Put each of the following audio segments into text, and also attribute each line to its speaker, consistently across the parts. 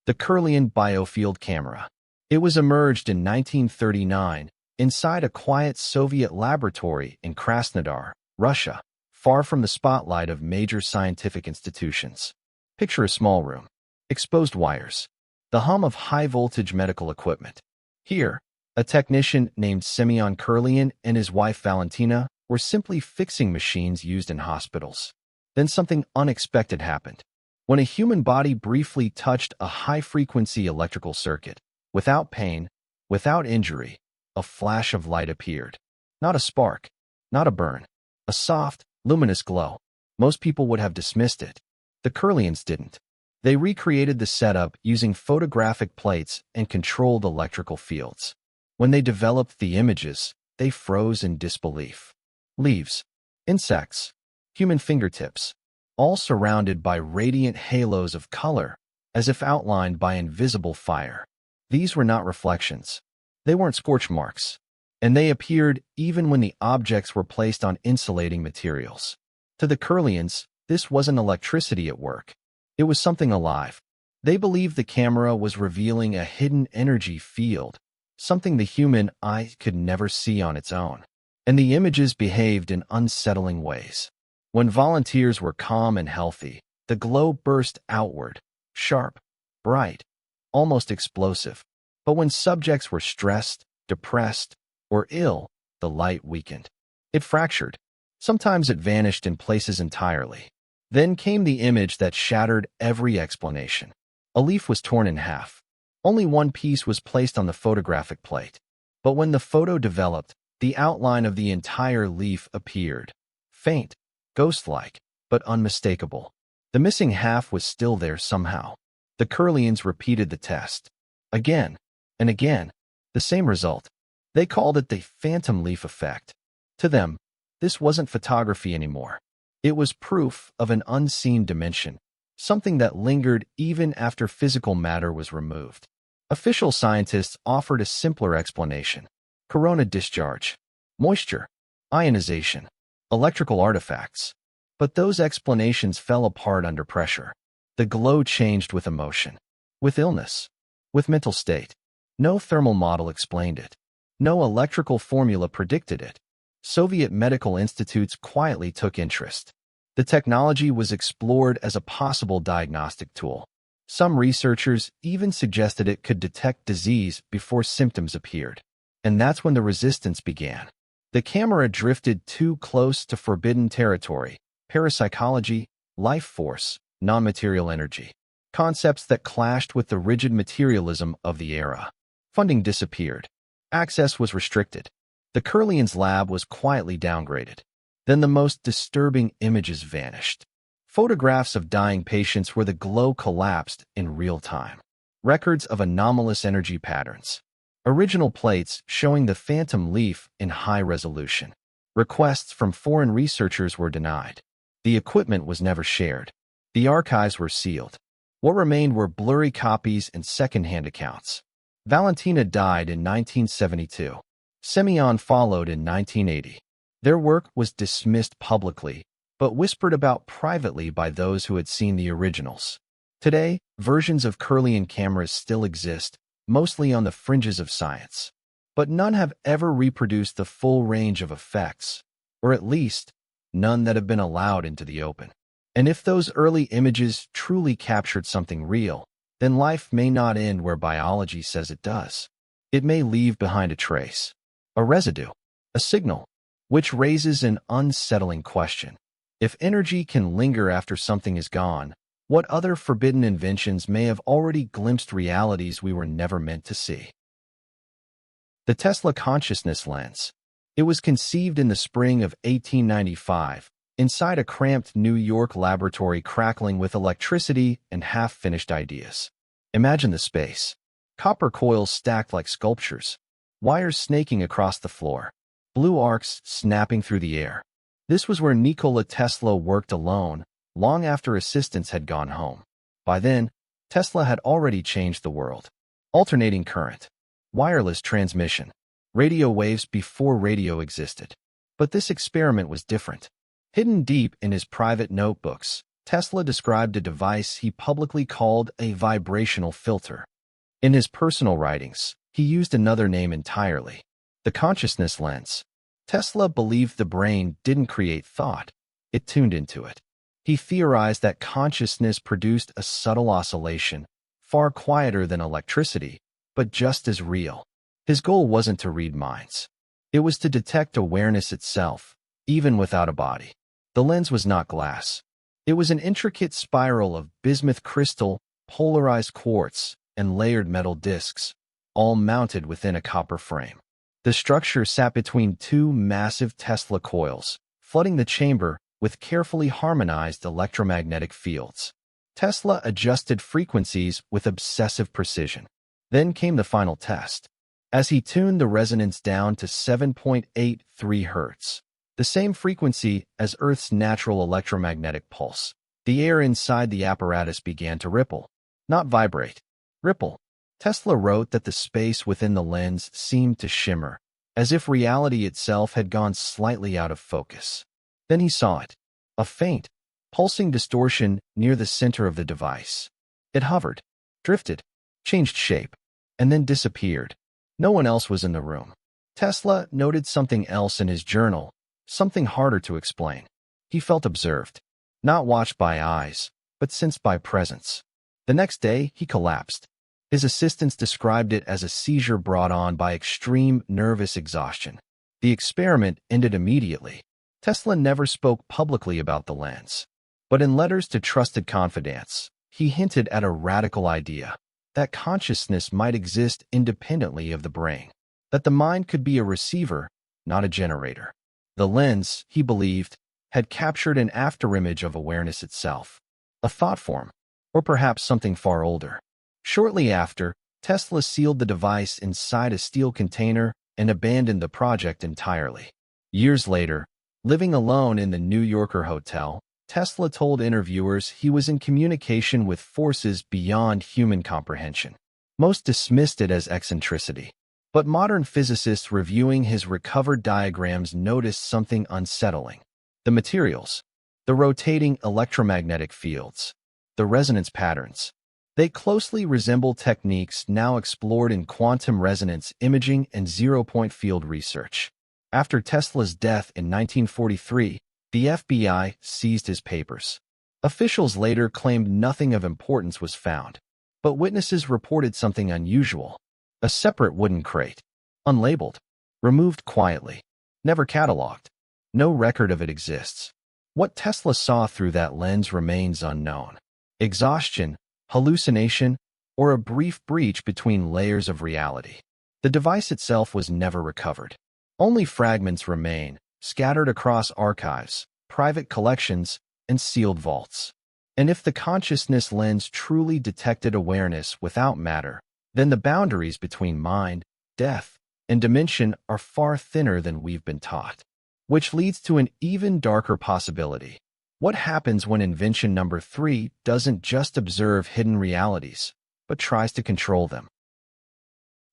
Speaker 1: The Kirlian Biofield Camera. It was emerged in 1939 inside a quiet Soviet laboratory in Krasnodar, Russia, far from the spotlight of major scientific institutions. Picture a small room, exposed wires, the hum of high-voltage medical equipment. Here, a technician named Semyon Kirlian and his wife Valentina were simply fixing machines used in hospitals. Then something unexpected happened. When a human body briefly touched a high-frequency electrical circuit, without pain, without injury, a flash of light appeared. Not a spark, not a burn, a soft, luminous glow. Most people would have dismissed it. The Kirlians didn't. They recreated the setup using photographic plates and controlled electrical fields. When they developed the images, they froze in disbelief. Leaves, insects, human fingertips, all surrounded by radiant halos of color, as if outlined by invisible fire. These were not reflections. They weren't scorch marks, and they appeared even when the objects were placed on insulating materials. To the Kirlians, this wasn't electricity at work. It was something alive. They believed the camera was revealing a hidden energy field, something the human eye could never see on its own. And the images behaved in unsettling ways. When volunteers were calm and healthy, the glow burst outward, sharp, bright, almost explosive. But when subjects were stressed, depressed, or ill, the light weakened. It fractured. Sometimes it vanished in places entirely. Then came the image that shattered every explanation. A leaf was torn in half. Only one piece was placed on the photographic plate. But when the photo developed, the outline of the entire leaf appeared. Faint, ghost-like, but unmistakable. The missing half was still there somehow. The Kirlians repeated the test. Again and again, the same result. They called it the phantom leaf effect. To them, this wasn't photography anymore. It was proof of an unseen dimension, something that lingered even after physical matter was removed. Official scientists offered a simpler explanation. Corona discharge, moisture, ionization, electrical artifacts. But those explanations fell apart under pressure. The glow changed with emotion, with illness, with mental state. No thermal model explained it. No electrical formula predicted it. Soviet medical institutes quietly took interest. The technology was explored as a possible diagnostic tool. Some researchers even suggested it could detect disease before symptoms appeared. And that's when the resistance began. The camera drifted too close to forbidden territory: parapsychology, life force, non-material energy. Concepts that clashed with the rigid materialism of the era. Funding disappeared. Access was restricted. The Kirlians' lab was quietly downgraded. Then the most disturbing images vanished. Photographs of dying patients where the glow collapsed in real time. Records of anomalous energy patterns. Original plates showing the phantom leaf in high resolution. Requests from foreign researchers were denied. The equipment was never shared. The archives were sealed. What remained were blurry copies and second-hand accounts. Valentina died in 1972. Semyon followed in 1980. Their work was dismissed publicly, but whispered about privately by those who had seen the originals. Today, versions of Kirlian cameras still exist, mostly on the fringes of science. But none have ever reproduced the full range of effects, or at least, none that have been allowed into the open. And if those early images truly captured something real, then life may not end where biology says it does. It may leave behind a trace, a residue, a signal, which raises an unsettling question. If energy can linger after something is gone, what other forbidden inventions may have already glimpsed realities we were never meant to see? The Tesla consciousness lens. It was conceived in the spring of 1895, inside a cramped New York laboratory crackling with electricity and half-finished ideas. Imagine the space. Copper coils stacked like sculptures, wires snaking across the floor, blue arcs snapping through the air. This was where Nikola Tesla worked alone, long after assistants had gone home. By then, Tesla had already changed the world. Alternating current, wireless transmission, radio waves before radio existed. But this experiment was different. Hidden deep in his private notebooks, Tesla described a device he publicly called a vibrational filter. In his personal writings, he used another name entirely, the consciousness lens. Tesla believed the brain didn't create thought, it tuned into it. He theorized that consciousness produced a subtle oscillation, far quieter than electricity, but just as real. His goal wasn't to read minds. It was to detect awareness itself, even without a body. The lens was not glass. It was an intricate spiral of bismuth crystal, polarized quartz, and layered metal discs, all mounted within a copper frame. The structure sat between two massive Tesla coils, flooding the chamber with carefully harmonized electromagnetic fields. Tesla adjusted frequencies with obsessive precision. Then came the final test. As he tuned the resonance down to 7.83 Hz, the same frequency as Earth's natural electromagnetic pulse, the air inside the apparatus began to ripple, not vibrate. Ripple. Tesla wrote that the space within the lens seemed to shimmer, as if reality itself had gone slightly out of focus. Then he saw it, a faint, pulsing distortion near the center of the device. It hovered, drifted, changed shape, and then disappeared. No one else was in the room. Tesla noted something else in his journal, something harder to explain. He felt observed, not watched by eyes, but sensed by presence. The next day, he collapsed. His assistants described it as a seizure brought on by extreme nervous exhaustion. The experiment ended immediately. Tesla never spoke publicly about the lens, but in letters to trusted confidants, he hinted at a radical idea, that consciousness might exist independently of the brain, that the mind could be a receiver, not a generator. The lens, he believed, had captured an afterimage of awareness itself, a thought form, or perhaps something far older. Shortly after, Tesla sealed the device inside a steel container and abandoned the project entirely. Years later, living alone in the New Yorker hotel, Tesla told interviewers he was in communication with forces beyond human comprehension. Most dismissed it as eccentricity. But modern physicists reviewing his recovered diagrams noticed something unsettling. The materials, the rotating electromagnetic fields, the resonance patterns. They closely resemble techniques now explored in quantum resonance imaging and zero-point field research. After Tesla's death in 1943, the FBI seized his papers. Officials later claimed nothing of importance was found, but witnesses reported something unusual. A separate wooden crate, unlabeled, removed quietly, never catalogued. No record of it exists. What Tesla saw through that lens remains unknown. Exhaustion, hallucination, or a brief breach between layers of reality. The device itself was never recovered. Only fragments remain, scattered across archives, private collections, and sealed vaults. And if the consciousness lens truly detected awareness without matter, then the boundaries between mind, death, and dimension are far thinner than we've been taught. Which leads to an even darker possibility. What happens when invention number 3 doesn't just observe hidden realities, but tries to control them?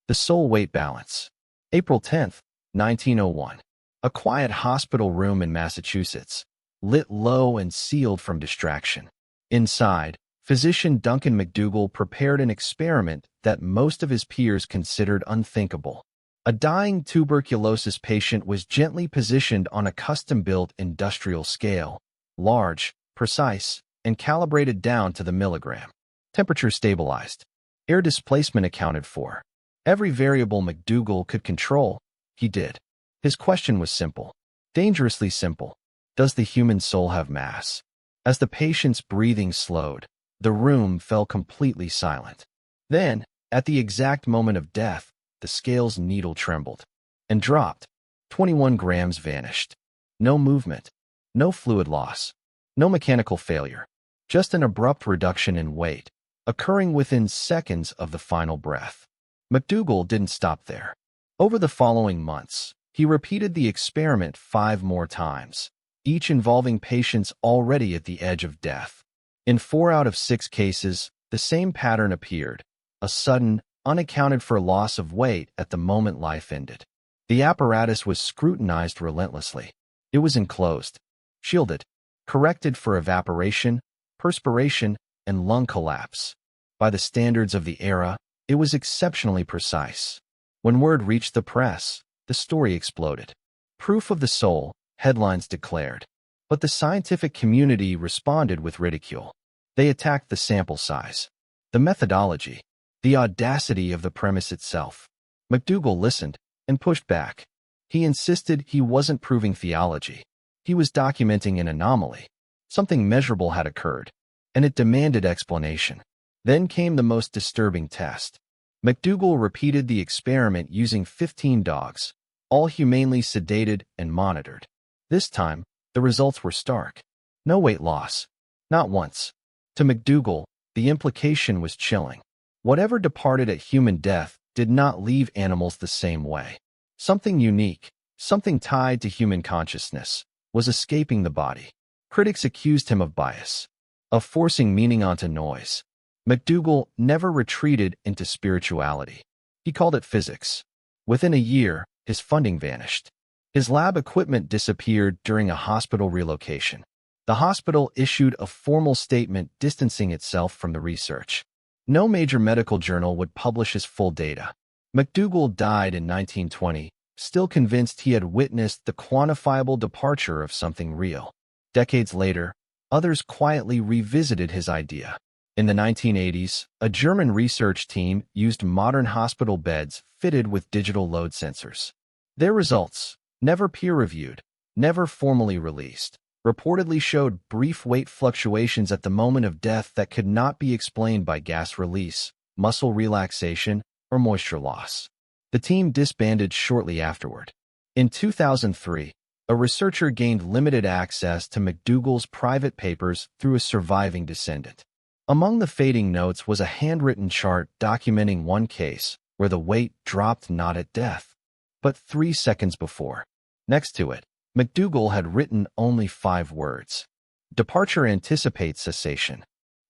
Speaker 1: The soul-weight balance. April 10, 1901. A quiet hospital room in Massachusetts, lit low and sealed from distraction. Inside, physician Duncan MacDougall prepared an experiment that most of his peers considered unthinkable. A dying tuberculosis patient was gently positioned on a custom-built industrial scale, large, precise, and calibrated down to the milligram. Temperature stabilized. Air displacement accounted for. Every variable MacDougall could control, he did. His question was simple, dangerously simple. Does the human soul have mass? As the patient's breathing slowed, the room fell completely silent. Then, at the exact moment of death, the scale's needle trembled and dropped. 21 grams vanished. No movement, no fluid loss, no mechanical failure, just an abrupt reduction in weight, occurring within seconds of the final breath. MacDougall didn't stop there. Over the following months, he repeated the experiment 5 more times, each involving patients already at the edge of death. In 4 out of 6 cases, the same pattern appeared, a sudden, unaccounted-for loss of weight at the moment life ended. The apparatus was scrutinized relentlessly. It was enclosed, shielded, corrected for evaporation, perspiration, and lung collapse. By the standards of the era, it was exceptionally precise. When word reached the press, the story exploded. Proof of the soul, headlines declared. But the scientific community responded with ridicule. They attacked the sample size, the methodology, the audacity of the premise itself. MacDougall listened and pushed back. He insisted he wasn't proving theology. He was documenting an anomaly. Something measurable had occurred, and it demanded explanation. Then came the most disturbing test. MacDougall repeated the experiment using 15 dogs, all humanely sedated and monitored. This time, the results were stark. No weight loss. Not once. To MacDougall, the implication was chilling. Whatever departed at human death did not leave animals the same way. Something unique, something tied to human consciousness, was escaping the body. Critics accused him of bias, of forcing meaning onto noise. MacDougall never retreated into spirituality. He called it physics. Within a year, his funding vanished. His lab equipment disappeared during a hospital relocation. The hospital issued a formal statement distancing itself from the research. No major medical journal would publish his full data. MacDougall died in 1920, still convinced he had witnessed the quantifiable departure of something real. Decades later, others quietly revisited his idea. In the 1980s, a German research team used modern hospital beds fitted with digital load sensors. Their results, never peer-reviewed, never formally released, reportedly showed brief weight fluctuations at the moment of death that could not be explained by gas release, muscle relaxation, or moisture loss. The team disbanded shortly afterward. In 2003, a researcher gained limited access to MacDougall's private papers through a surviving descendant. Among the fading notes was a handwritten chart documenting one case where the weight dropped not at death, but 3 seconds before. Next to it, MacDougall had written only 5 words. Departure anticipates cessation.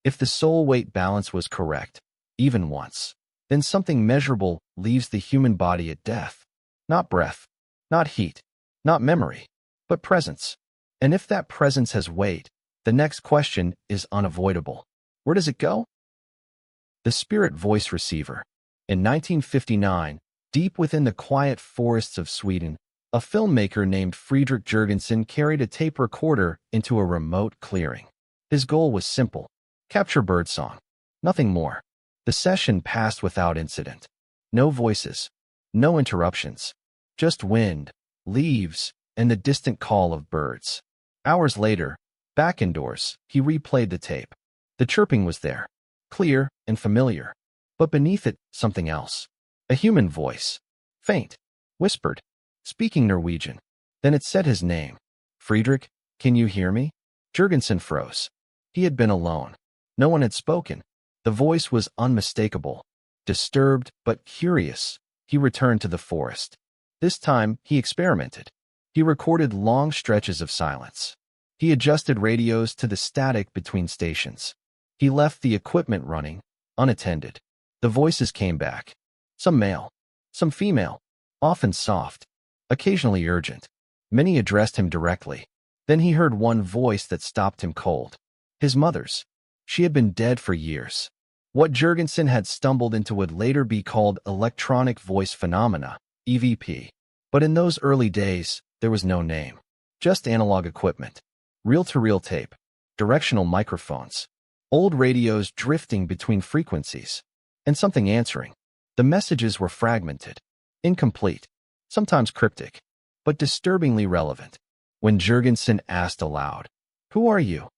Speaker 1: If the soul-weight balance was correct, even once, then something measurable leaves the human body at death. Not breath, not heat, not memory, but presence. And if that presence has weight, the next question is unavoidable. Where does it go? The spirit voice receiver. In 1959, deep within the quiet forests of Sweden, a filmmaker named Fredrik Jurgensen carried a tape recorder into a remote clearing. His goal was simple: capture birdsong. Nothing more. The session passed without incident. No voices, no interruptions, just wind, leaves, and the distant call of birds. Hours later, back indoors, he replayed the tape. The chirping was there, clear and familiar, but beneath it, something else. A human voice, faint, whispered, speaking Norwegian. Then it said his name. Fredrik, can you hear me? Jurgensen froze. He had been alone. No one had spoken. The voice was unmistakable. Disturbed but curious, he returned to the forest. This time, he experimented. He recorded long stretches of silence. He adjusted radios to the static between stations. He left the equipment running, unattended. The voices came back. Some male, some female, often soft, occasionally urgent. Many addressed him directly. Then he heard one voice that stopped him cold. His mother's. She had been dead for years. What Jurgensen had stumbled into would later be called electronic voice phenomena, EVP. But in those early days, there was no name. Just analog equipment. Reel-to-reel tape. Directional microphones. Old radios drifting between frequencies. And something answering. The messages were fragmented. Incomplete. Sometimes cryptic. But disturbingly relevant. When Jurgensen asked aloud, "Who are you?"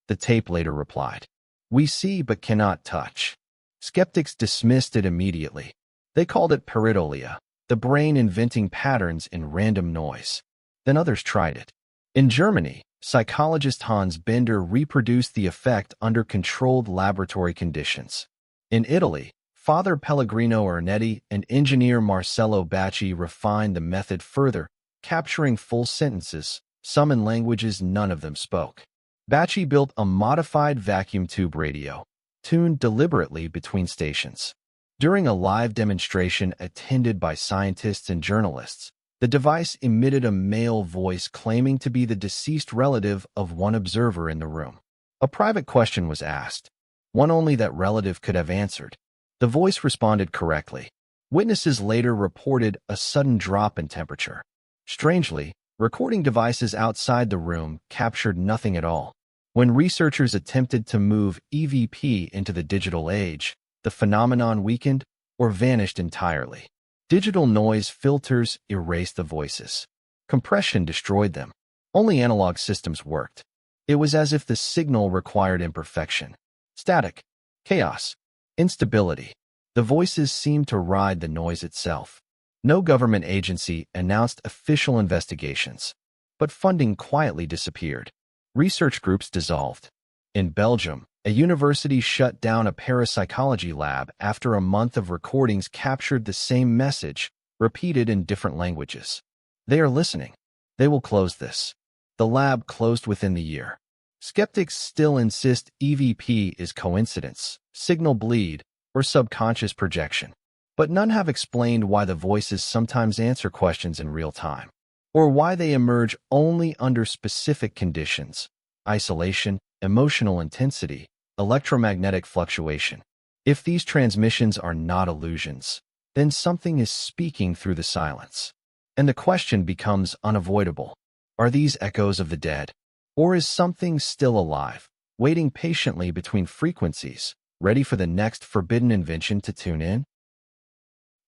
Speaker 1: the tape later replied, "We see but cannot touch." Skeptics dismissed it immediately. They called it pareidolia, the brain inventing patterns in random noise. Then others tried it. In Germany, psychologist Hans Bender reproduced the effect under controlled laboratory conditions. In Italy, Father Pellegrino Ernetti and engineer Marcello Bacci refined the method further, capturing full sentences, some in languages none of them spoke. Bacci built a modified vacuum tube radio, tuned deliberately between stations. During a live demonstration attended by scientists and journalists, the device emitted a male voice claiming to be the deceased relative of one observer in the room. A private question was asked, one only that relative could have answered. The voice responded correctly. Witnesses later reported a sudden drop in temperature. Strangely, recording devices outside the room captured nothing at all. When researchers attempted to move EVP into the digital age, the phenomenon weakened or vanished entirely. Digital noise filters erased the voices. Compression destroyed them. Only analog systems worked. It was as if the signal required imperfection. Static, chaos, instability. The voices seemed to ride the noise itself. No government agency announced official investigations, but funding quietly disappeared. Research groups dissolved. In Belgium, a university shut down a parapsychology lab after a month of recordings captured the same message, repeated in different languages. They are listening. They will close this. The lab closed within the year. Skeptics still insist EVP is coincidence, signal bleed, or subconscious projection. But none have explained why the voices sometimes answer questions in real time, or why they emerge only under specific conditions: isolation, emotional intensity, electromagnetic fluctuation. If these transmissions are not illusions, then something is speaking through the silence. And the question becomes unavoidable. Are these echoes of the dead? Or is something still alive, waiting patiently between frequencies, ready for the next forbidden invention to tune in?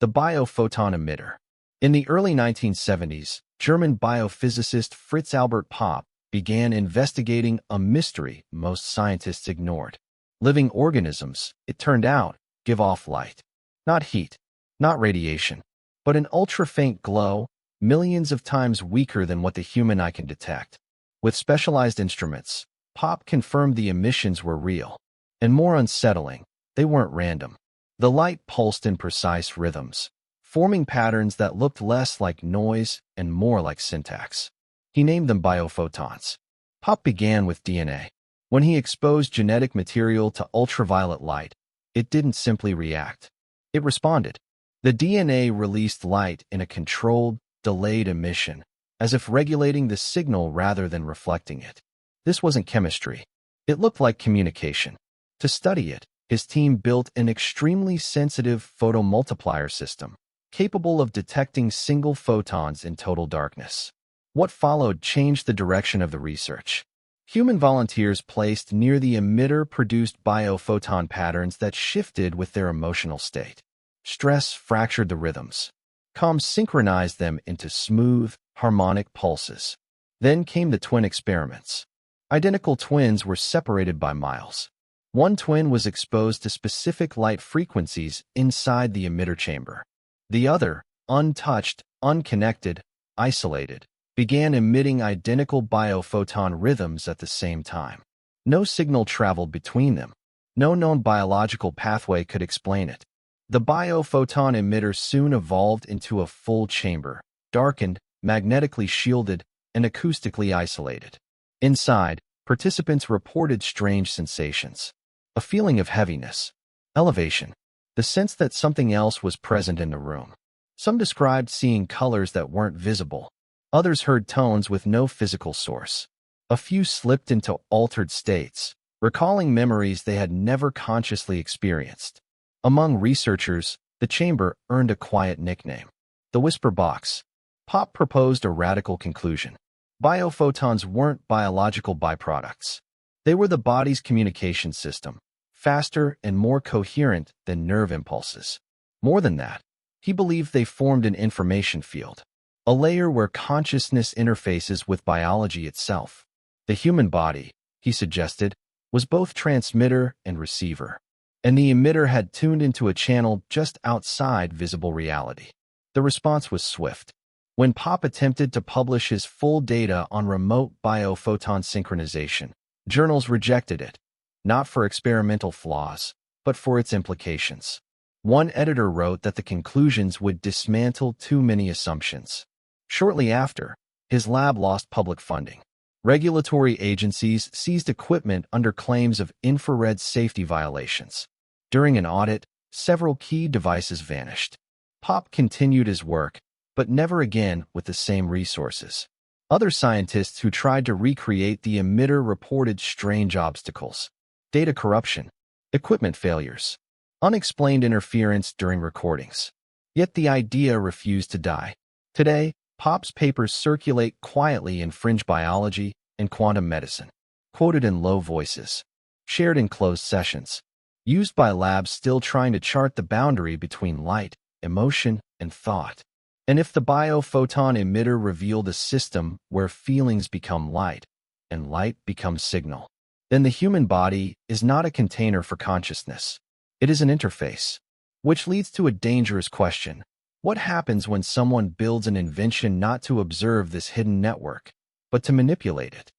Speaker 1: The bio-photon emitter. In the early 1970s, German biophysicist Fritz Albert Popp began investigating a mystery most scientists ignored. Living organisms, it turned out, give off light. Not heat, not radiation, but an ultra-faint glow, millions of times weaker than what the human eye can detect. With specialized instruments, Popp confirmed the emissions were real. And more unsettling, they weren't random. The light pulsed in precise rhythms, forming patterns that looked less like noise and more like syntax. He named them biophotons. Popp began with DNA. When he exposed genetic material to ultraviolet light, it didn't simply react. It responded. The DNA released light in a controlled, delayed emission, as if regulating the signal rather than reflecting it. This wasn't chemistry. It looked like communication. To study it, his team built an extremely sensitive photomultiplier system, capable of detecting single photons in total darkness. What followed changed the direction of the research. Human volunteers placed near the emitter produced biophoton patterns that shifted with their emotional state. Stress fractured the rhythms. Calm synchronized them into smooth, harmonic pulses. Then came the twin experiments. Identical twins were separated by miles. One twin was exposed to specific light frequencies inside the emitter chamber. The other, untouched, unconnected, isolated, began emitting identical biophoton rhythms at the same time. No signal traveled between them. No known biological pathway could explain it. The biophoton emitter soon evolved into a full chamber, darkened, magnetically shielded, and acoustically isolated. Inside, participants reported strange sensations. A feeling of heaviness, elevation, the sense that something else was present in the room. Some described seeing colors that weren't visible. Others heard tones with no physical source. A few slipped into altered states, recalling memories they had never consciously experienced. Among researchers, the chamber earned a quiet nickname: the Whisper Box. Popp proposed a radical conclusion. Biophotons weren't biological byproducts. They were the body's communication system, faster and more coherent than nerve impulses. More than that, he believed they formed an information field, a layer where consciousness interfaces with biology itself. The human body, he suggested, was both transmitter and receiver, and the emitter had tuned into a channel just outside visible reality. The response was swift. When Popp attempted to publish his full data on remote biophoton synchronization, journals rejected it, not for experimental flaws, but for its implications. One editor wrote that the conclusions would dismantle too many assumptions. Shortly after, his lab lost public funding. Regulatory agencies seized equipment under claims of infrared safety violations. During an audit, several key devices vanished. Popp continued his work, but never again with the same resources. Other scientists who tried to recreate the emitter reported strange obstacles: data corruption, equipment failures, unexplained interference during recordings. Yet the idea refused to die. Today, Pop's papers circulate quietly in fringe biology and quantum medicine, quoted in low voices, shared in closed sessions, used by labs still trying to chart the boundary between light, emotion, and thought. And if the bio-photon emitter revealed a system where feelings become light and light becomes signal, then the human body is not a container for consciousness. It is an interface, which leads to a dangerous question. What happens when someone builds an invention not to observe this hidden network, but to manipulate it?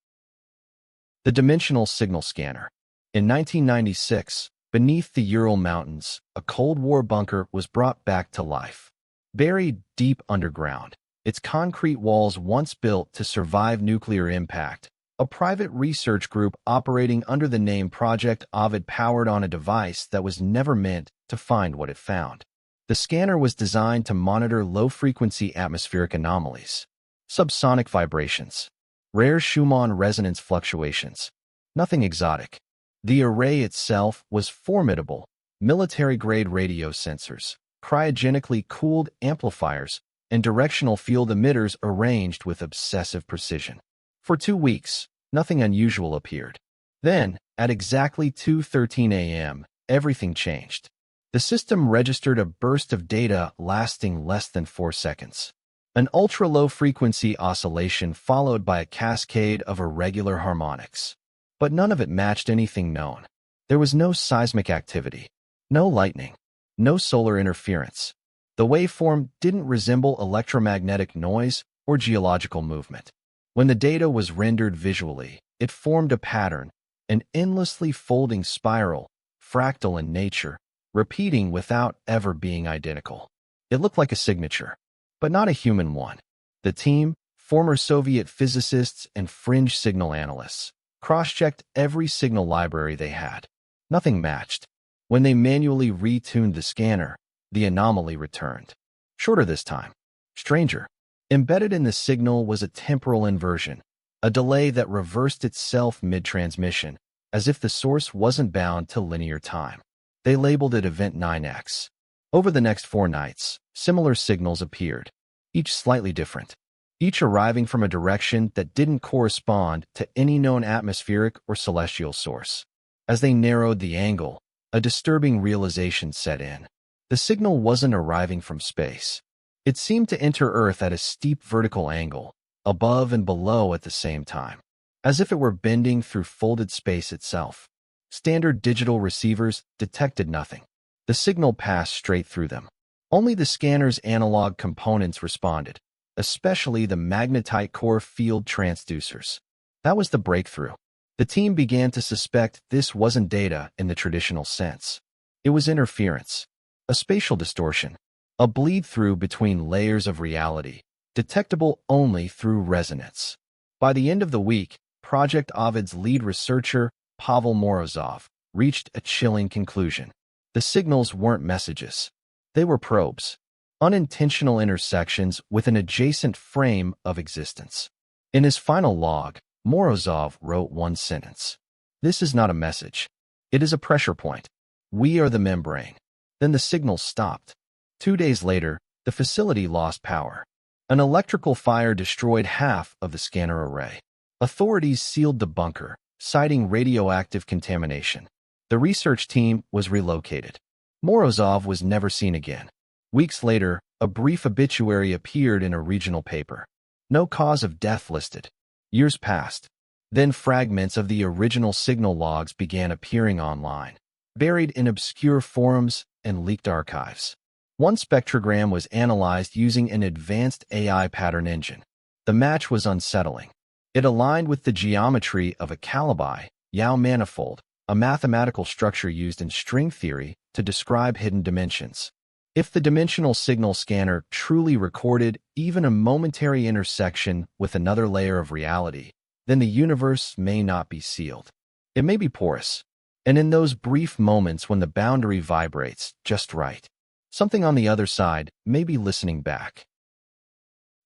Speaker 1: The dimensional signal scanner. In 1996, beneath the Ural Mountains, a Cold War bunker was brought back to life. Buried deep underground, its concrete walls once built to survive nuclear impact, a private research group operating under the name Project Ovid powered on a device that was never meant to find what it found. The scanner was designed to monitor low-frequency atmospheric anomalies, subsonic vibrations, rare Schumann resonance fluctuations. Nothing exotic. The array itself was formidable: military-grade radio sensors, cryogenically cooled amplifiers, and directional field emitters arranged with obsessive precision. For 2 weeks, nothing unusual appeared. Then, at exactly 2:13 a.m., everything changed. The system registered a burst of data lasting less than 4 seconds. An ultra-low-frequency oscillation followed by a cascade of irregular harmonics. But none of it matched anything known. There was no seismic activity, no lightning, no solar interference. The waveform didn't resemble electromagnetic noise or geological movement. When the data was rendered visually, it formed a pattern, an endlessly folding spiral, fractal in nature, repeating without ever being identical. It looked like a signature, but not a human one. The team, former Soviet physicists and fringe signal analysts, cross-checked every signal library they had. Nothing matched. When they manually retuned the scanner, the anomaly returned. Shorter this time. Stranger. Embedded in the signal was a temporal inversion, a delay that reversed itself mid-transmission, as if the source wasn't bound to linear time. They labeled it Event 9X. Over the next 4 nights, similar signals appeared, each slightly different, each arriving from a direction that didn't correspond to any known atmospheric or celestial source. As they narrowed the angle, a disturbing realization set in. The signal wasn't arriving from space. It seemed to enter Earth at a steep vertical angle, above and below at the same time, as if it were bending through folded space itself. Standard digital receivers detected nothing. The signal passed straight through them. Only the scanner's analog components responded, especially the magnetite core field transducers. That was the breakthrough. The team began to suspect this wasn't data in the traditional sense. It was interference, a spatial distortion, a bleed-through between layers of reality, detectable only through resonance. By the end of the week, Project Ovid's lead researcher, Pavel Morozov, reached a chilling conclusion. The signals weren't messages. They were probes, unintentional intersections with an adjacent frame of existence. In his final log, Morozov wrote one sentence: "This is not a message. It is a pressure point. We are the membrane." Then the signal stopped. 2 days later, the facility lost power. An electrical fire destroyed half of the scanner array. Authorities sealed the bunker, citing radioactive contamination. The research team was relocated. Morozov was never seen again. Weeks later, a brief obituary appeared in a regional paper. No cause of death listed. Years passed. Then fragments of the original signal logs began appearing online, buried in obscure forums and leaked archives. One spectrogram was analyzed using an advanced AI pattern engine. The match was unsettling. It aligned with the geometry of a Calabi-Yau manifold, a mathematical structure used in string theory to describe hidden dimensions. If the dimensional signal scanner truly recorded even a momentary intersection with another layer of reality, then the universe may not be sealed. It may be porous. And in those brief moments when the boundary vibrates just right, something on the other side may be listening back.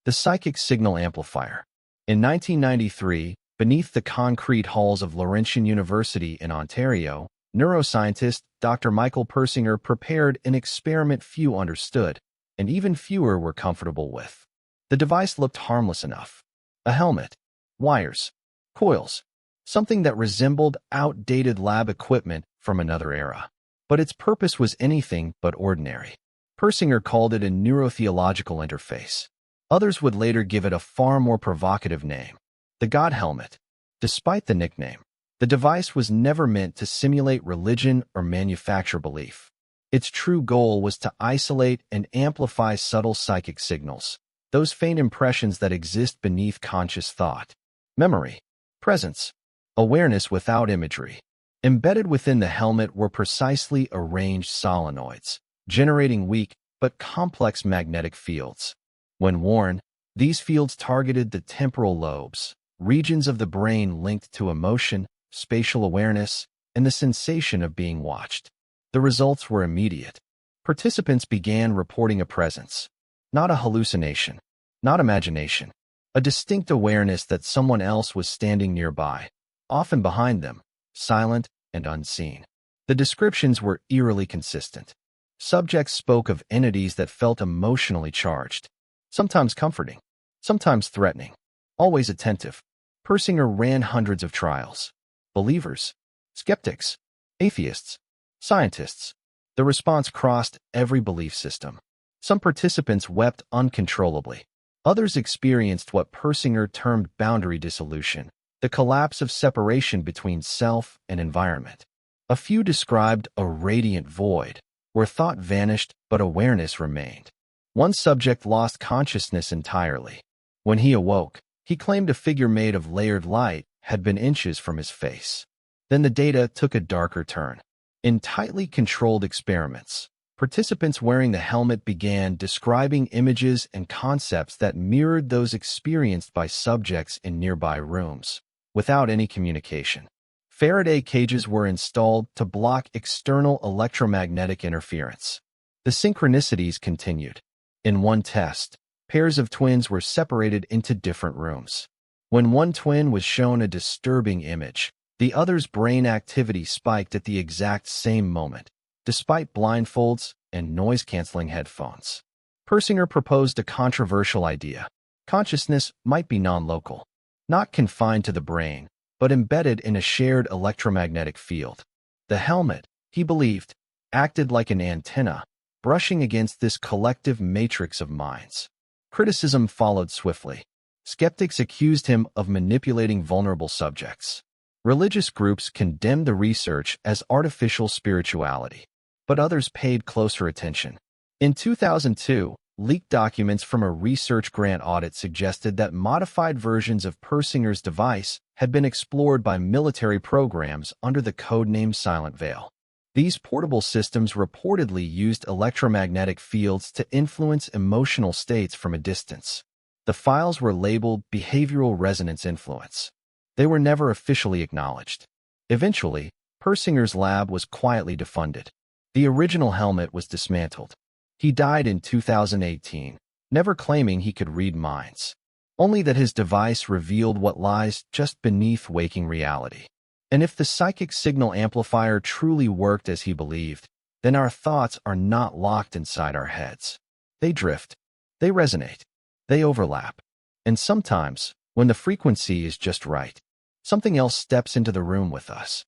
Speaker 1: The psychic signal amplifier. In 1993, beneath the concrete halls of Laurentian University in Ontario, neuroscientist Dr. Michael Persinger prepared an experiment few understood, and even fewer were comfortable with. The device looked harmless enough. A helmet, wires, coils, something that resembled outdated lab equipment from another era. But its purpose was anything but ordinary. Persinger called it a neurotheological interface. Others would later give it a far more provocative name, the God Helmet. Despite the nickname, the device was never meant to simulate religion or manufacture belief. Its true goal was to isolate and amplify subtle psychic signals, those faint impressions that exist beneath conscious thought. Memory, presence, awareness without imagery. Embedded within the helmet were precisely arranged solenoids, generating weak but complex magnetic fields. When worn, these fields targeted the temporal lobes, regions of the brain linked to emotion, spatial awareness, and the sensation of being watched. The results were immediate. Participants began reporting a presence, not a hallucination, not imagination, a distinct awareness that someone else was standing nearby, often behind them, silent and unseen. The descriptions were eerily consistent. Subjects spoke of entities that felt emotionally charged, sometimes comforting, sometimes threatening, always attentive. Persinger ran hundreds of trials. Believers, skeptics, atheists, scientists. The response crossed every belief system. Some participants wept uncontrollably. Others experienced what Persinger termed boundary dissolution, the collapse of separation between self and environment. A few described a radiant void, where thought vanished but awareness remained. One subject lost consciousness entirely. When he awoke, he claimed a figure made of layered light had been inches from his face. Then the data took a darker turn. In tightly controlled experiments, participants wearing the helmet began describing images and concepts that mirrored those experienced by subjects in nearby rooms, without any communication. Faraday cages were installed to block external electromagnetic interference. The synchronicities continued. In one test, pairs of twins were separated into different rooms. When one twin was shown a disturbing image, the other's brain activity spiked at the exact same moment, despite blindfolds and noise-canceling headphones. Persinger proposed a controversial idea. Consciousness might be non-local, not confined to the brain, but embedded in a shared electromagnetic field. The helmet, he believed, acted like an antenna, brushing against this collective matrix of minds. Criticism followed swiftly. Skeptics accused him of manipulating vulnerable subjects. Religious groups condemned the research as artificial spirituality, but others paid closer attention. In 2002, leaked documents from a research grant audit suggested that modified versions of Persinger's device had been explored by military programs under the codename Silent Veil. These portable systems reportedly used electromagnetic fields to influence emotional states from a distance. The files were labeled behavioral resonance influence. They were never officially acknowledged. Eventually, Persinger's lab was quietly defunded. The original helmet was dismantled. He died in 2018, never claiming he could read minds, only that his device revealed what lies just beneath waking reality. And if the psychic signal amplifier truly worked as he believed, then our thoughts are not locked inside our heads. They drift, they resonate, they overlap. And sometimes, when the frequency is just right, something else steps into the room with us.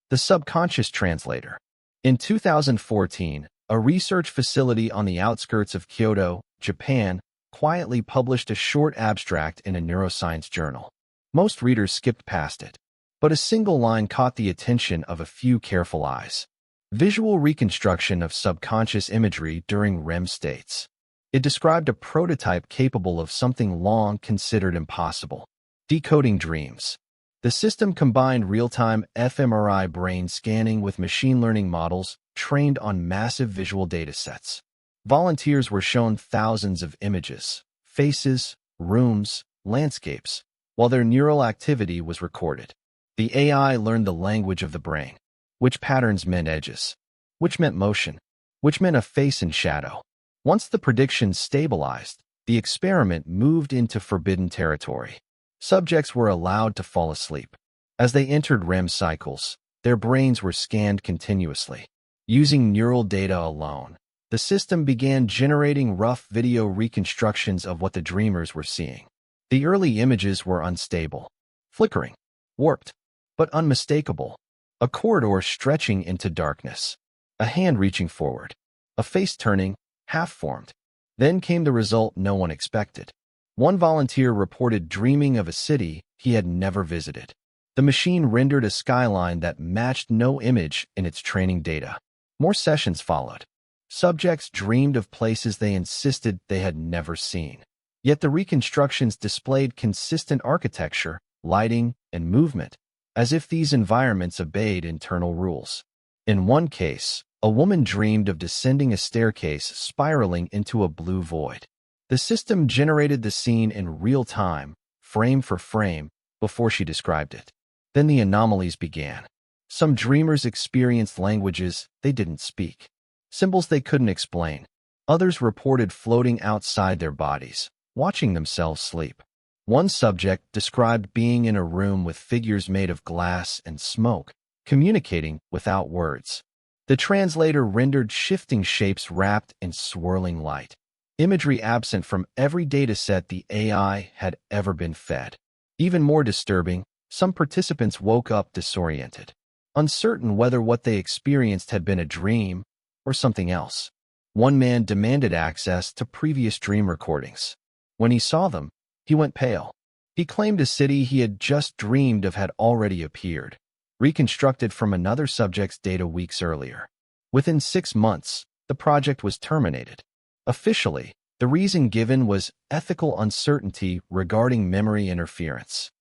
Speaker 1: The subconscious translator. In 2014, a research facility on the outskirts of Kyoto, Japan, quietly published a short abstract in a neuroscience journal. Most readers skipped past it, but a single line caught the attention of a few careful eyes. Visual reconstruction of subconscious imagery during REM states. It described a prototype capable of something long considered impossible: decoding dreams. The system combined real-time fMRI brain scanning with machine learning models trained on massive visual datasets. Volunteers were shown thousands of images, faces, rooms, landscapes, while their neural activity was recorded. The AI learned the language of the brain, which patterns meant edges, which meant motion, which meant a face and shadow. Once the predictions stabilized, the experiment moved into forbidden territory. Subjects were allowed to fall asleep. As they entered REM cycles, their brains were scanned continuously. Using neural data alone, the system began generating rough video reconstructions of what the dreamers were seeing. The early images were unstable, flickering, warped, but unmistakable. A corridor stretching into darkness, a hand reaching forward, a face turning, half-formed. Then came the result no one expected. One volunteer reported dreaming of a city he had never visited. The machine rendered a skyline that matched no image in its training data. More sessions followed. Subjects dreamed of places they insisted they had never seen. Yet the reconstructions displayed consistent architecture, lighting, and movement, as if these environments obeyed internal rules. In one case, a woman dreamed of descending a staircase spiraling into a blue void. The system generated the scene in real time, frame for frame, before she described it. Then the anomalies began. Some dreamers experienced languages they didn't speak, symbols they couldn't explain. Others reported floating outside their bodies, watching themselves sleep. One subject described being in a room with figures made of glass and smoke, communicating without words. The translator rendered shifting shapes wrapped in swirling light, imagery absent from every dataset the AI had ever been fed. Even more disturbing, some participants woke up disoriented, uncertain whether what they experienced had been a dream or something else. One man demanded access to previous dream recordings. When he saw them, he went pale. He claimed a city he had just dreamed of had already appeared, reconstructed from another subject's data weeks earlier. Within 6 months, the project was terminated. Officially, the reason given was ethical uncertainty regarding memory interference.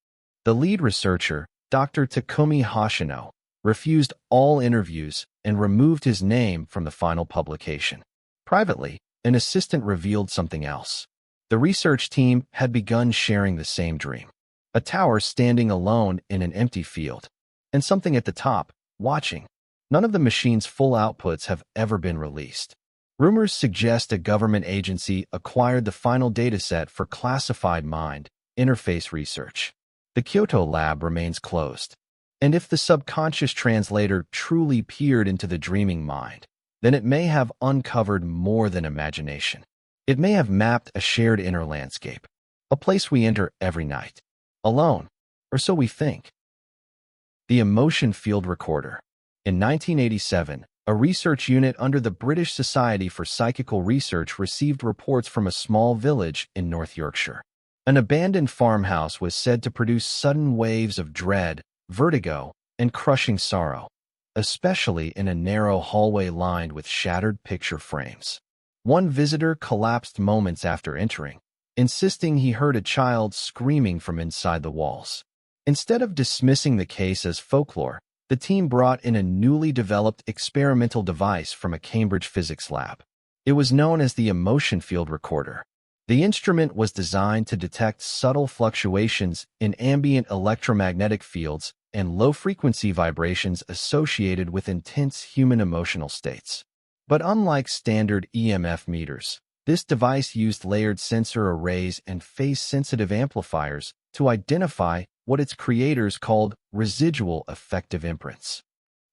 Speaker 1: The lead researcher, Dr. Takumi Hoshino, refused all interviews and removed his name from the final publication. Privately, an assistant revealed something else. The research team had begun sharing the same dream. A tower standing alone in an empty field, and something at the top, watching. None of the machine's full outputs have ever been released. Rumors suggest a government agency acquired the final dataset for classified mind interface research. The Kyoto lab remains closed. And if the subconscious translator truly peered into the dreaming mind, then it may have uncovered more than imagination. It may have mapped a shared inner landscape, a place we enter every night, alone, or so we think. The Emotion Field Recorder. In 1987, a research unit under the British Society for Psychical Research received reports from a small village in North Yorkshire. An abandoned farmhouse was said to produce sudden waves of dread, vertigo, and crushing sorrow, especially in a narrow hallway lined with shattered picture frames. One visitor collapsed moments after entering, insisting he heard a child screaming from inside the walls. Instead of dismissing the case as folklore, the team brought in a newly developed experimental device from a Cambridge physics lab. It was known as the Emotion Field Recorder. The instrument was designed to detect subtle fluctuations in ambient electromagnetic fields and low-frequency vibrations associated with intense human emotional states. But unlike standard EMF meters, this device used layered sensor arrays and phase-sensitive amplifiers to identify what its creators called residual affective imprints,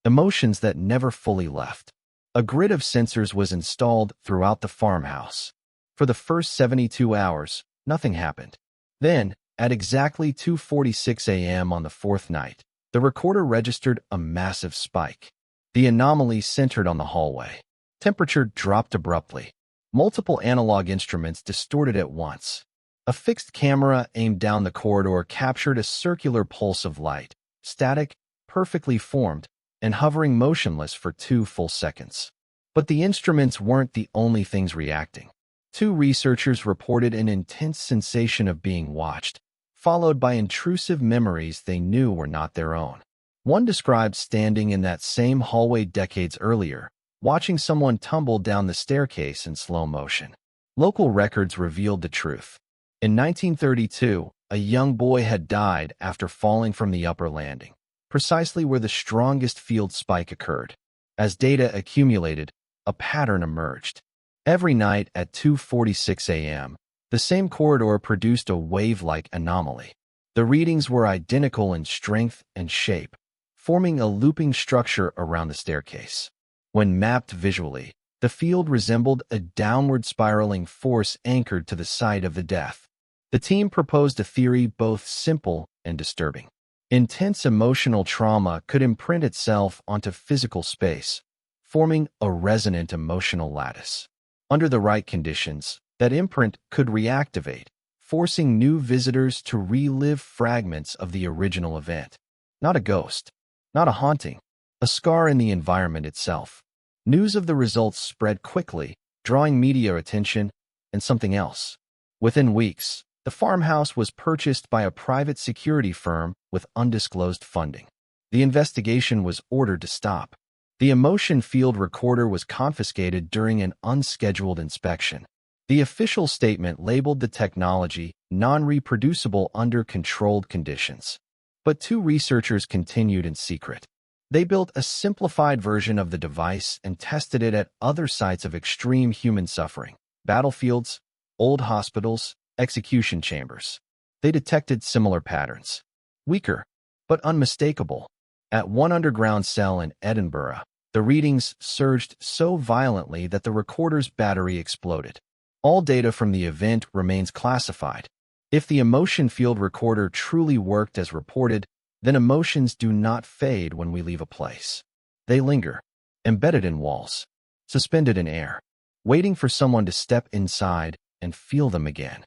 Speaker 1: emotions that never fully left. A grid of sensors was installed throughout the farmhouse. For the first 72 hours, nothing happened. Then, at exactly 2:46 a.m. on the 4th night, the recorder registered a massive spike. The anomaly centered on the hallway. Temperature dropped abruptly. Multiple analog instruments distorted at once. A fixed camera aimed down the corridor captured a circular pulse of light, static, perfectly formed, and hovering motionless for 2 full seconds. But the instruments weren't the only things reacting. 2 researchers reported an intense sensation of being watched, followed by intrusive memories they knew were not their own. One described standing in that same hallway decades earlier, watching someone tumble down the staircase in slow motion. Local records revealed the truth. In 1932, a young boy had died after falling from the upper landing, precisely where the strongest field spike occurred. As data accumulated, a pattern emerged. Every night at 2:46 a.m., The same corridor produced a wave-like anomaly. The readings were identical in strength and shape, forming a looping structure around the staircase. When mapped visually, the field resembled a downward spiraling force anchored to the site of the death. The team proposed a theory both simple and disturbing. Intense emotional trauma could imprint itself onto physical space, forming a resonant emotional lattice. Under the right conditions, that imprint could reactivate, forcing new visitors to relive fragments of the original event. Not a ghost, not a haunting, a scar in the environment itself. News of the results spread quickly, drawing media attention, and something else. Within weeks, the farmhouse was purchased by a private security firm with undisclosed funding. The investigation was ordered to stop. The emotion field recorder was confiscated during an unscheduled inspection. The official statement labeled the technology non-reproducible under controlled conditions. But two researchers continued in secret. They built a simplified version of the device and tested it at other sites of extreme human suffering: battlefields, old hospitals, execution chambers. They detected similar patterns. Weaker, but unmistakable. At one underground cell in Edinburgh, the readings surged so violently that the recorder's battery exploded. All data from the event remains classified. If the emotion field recorder truly worked as reported, then emotions do not fade when we leave a place. They linger, embedded in walls, suspended in air, waiting for someone to step inside and feel them again.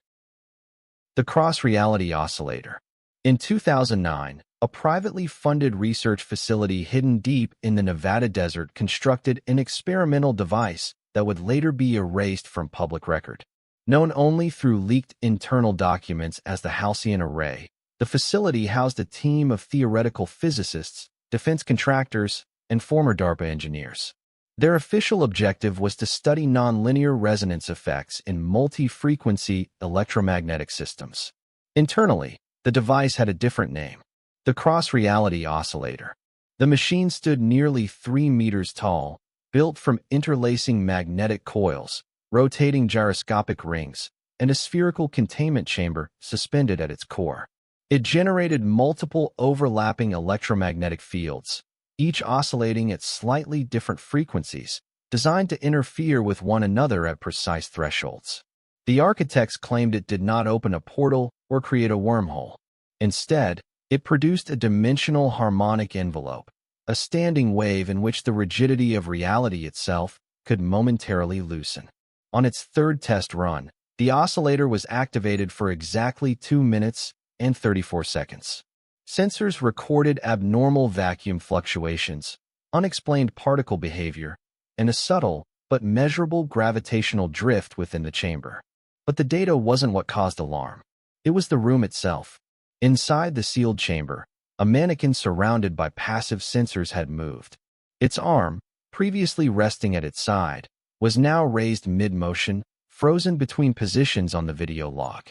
Speaker 1: The Cross-Reality Oscillator. In 2009, a privately funded research facility hidden deep in the Nevada desert constructed an experimental device that would later be erased from public record. Known only through leaked internal documents as the Halcyon Array, the facility housed a team of theoretical physicists, defense contractors, and former DARPA engineers. Their official objective was to study nonlinear resonance effects in multi-frequency electromagnetic systems. Internally, the device had a different name: the Cross-Reality Oscillator. The machine stood nearly 3 meters tall, built from interlacing magnetic coils, rotating gyroscopic rings, and a spherical containment chamber suspended at its core. It generated multiple overlapping electromagnetic fields, each oscillating at slightly different frequencies, designed to interfere with one another at precise thresholds. The architects claimed it did not open a portal or create a wormhole. Instead, it produced a dimensional harmonic envelope, a standing wave in which the rigidity of reality itself could momentarily loosen. On its third test run, the oscillator was activated for exactly 2 minutes and 34 seconds. Sensors recorded abnormal vacuum fluctuations, unexplained particle behavior, and a subtle but measurable gravitational drift within the chamber. But the data wasn't what caused alarm. It was the room itself. Inside the sealed chamber, a mannequin surrounded by passive sensors had moved. Its arm, previously resting at its side, was now raised mid-motion, frozen between positions on the video log.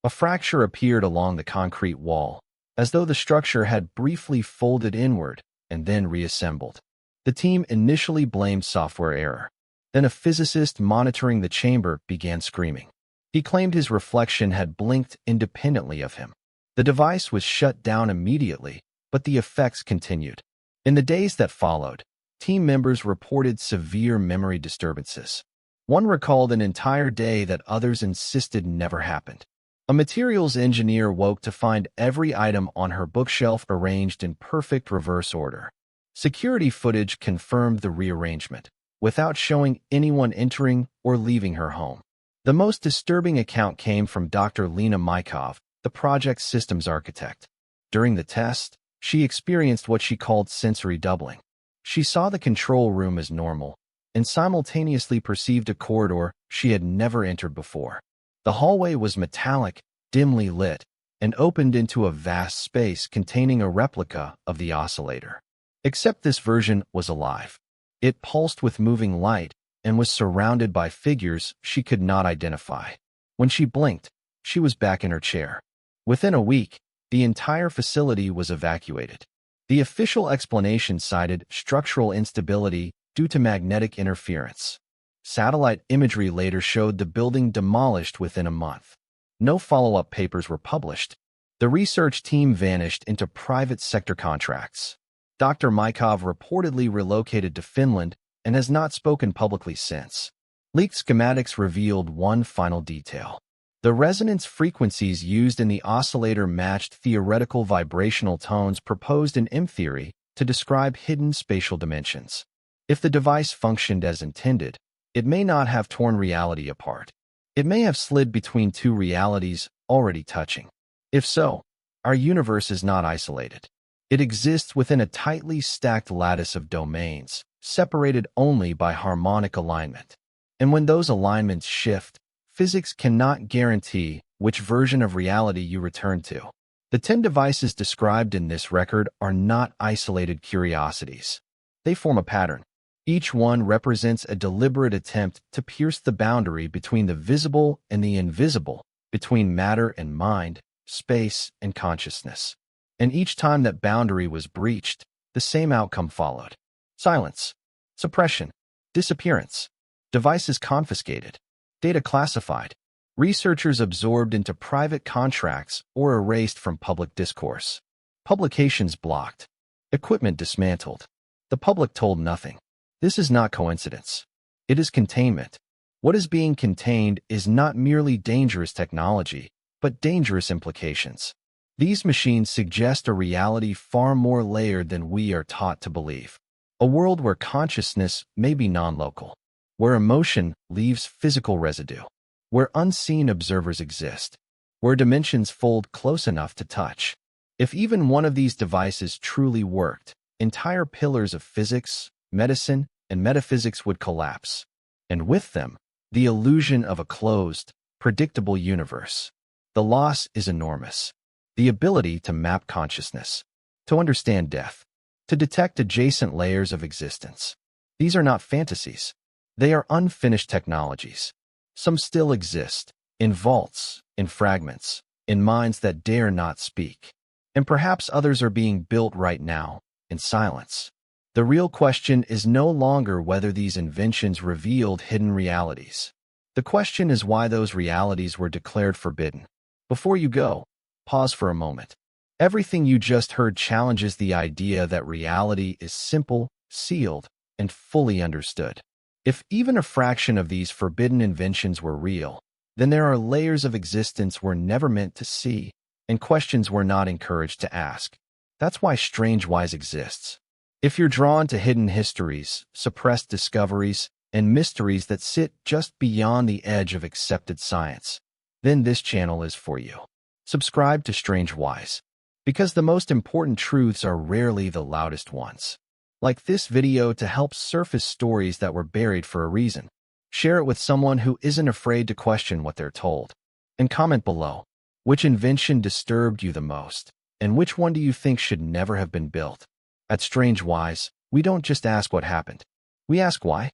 Speaker 1: A fracture appeared along the concrete wall, as though the structure had briefly folded inward and then reassembled. The team initially blamed software error. Then a physicist monitoring the chamber began screaming. He claimed his reflection had blinked independently of him. The device was shut down immediately, but the effects continued. In the days that followed, team members reported severe memory disturbances. One recalled an entire day that others insisted never happened. A materials engineer woke to find every item on her bookshelf arranged in perfect reverse order. Security footage confirmed the rearrangement, without showing anyone entering or leaving her home. The most disturbing account came from Dr. Lena Mykov, the project's systems architect. During the test, she experienced what she called sensory doubling. She saw the control room as normal, and simultaneously perceived a corridor she had never entered before. The hallway was metallic, dimly lit, and opened into a vast space containing a replica of the oscillator. Except this version was alive. It pulsed with moving light and was surrounded by figures she could not identify. When she blinked, she was back in her chair. Within a week, the entire facility was evacuated. The official explanation cited structural instability due to magnetic interference. Satellite imagery later showed the building demolished within a month. No follow-up papers were published. The research team vanished into private sector contracts. Dr. Maikov reportedly relocated to Finland and has not spoken publicly since. Leaked schematics revealed one final detail. The resonance frequencies used in the oscillator matched theoretical vibrational tones proposed in M-theory to describe hidden spatial dimensions. If the device functioned as intended, it may not have torn reality apart. It may have slid between two realities already touching. If so, our universe is not isolated. It exists within a tightly stacked lattice of domains, separated only by harmonic alignment. And when those alignments shift, physics cannot guarantee which version of reality you return to. The 10 devices described in this record are not isolated curiosities. They form a pattern. Each one represents a deliberate attempt to pierce the boundary between the visible and the invisible, between matter and mind, space and consciousness. And each time that boundary was breached, the same outcome followed. Silence, suppression, disappearance, devices confiscated, data classified, researchers absorbed into private contracts or erased from public discourse, publications blocked, equipment dismantled. The public told nothing. This is not coincidence. It is containment. What is being contained is not merely dangerous technology, but dangerous implications. These machines suggest a reality far more layered than we are taught to believe. A world where consciousness may be non-local, where emotion leaves physical residue, where unseen observers exist, where dimensions fold close enough to touch. If even one of these devices truly worked, entire pillars of physics, medicine, and metaphysics would collapse. And with them, the illusion of a closed, predictable universe. The loss is enormous. The ability to map consciousness, to understand death, to detect adjacent layers of existence. These are not fantasies. They are unfinished technologies. Some still exist, in vaults, in fragments, in minds that dare not speak. And perhaps others are being built right now, in silence. The real question is no longer whether these inventions revealed hidden realities. The question is why those realities were declared forbidden. Before you go, pause for a moment. Everything you just heard challenges the idea that reality is simple, sealed, and fully understood. If even a fraction of these forbidden inventions were real, then there are layers of existence we're never meant to see, and questions we're not encouraged to ask. That's why Strange-Wise exists. If you're drawn to hidden histories, suppressed discoveries, and mysteries that sit just beyond the edge of accepted science, then this channel is for you. Subscribe to Strange-Wise, because the most important truths are rarely the loudest ones. Like this video to help surface stories that were buried for a reason. Share it with someone who isn't afraid to question what they're told. And comment below, which invention disturbed you the most, and which one do you think should never have been built? At Strange-Wise, we don't just ask what happened. We ask why.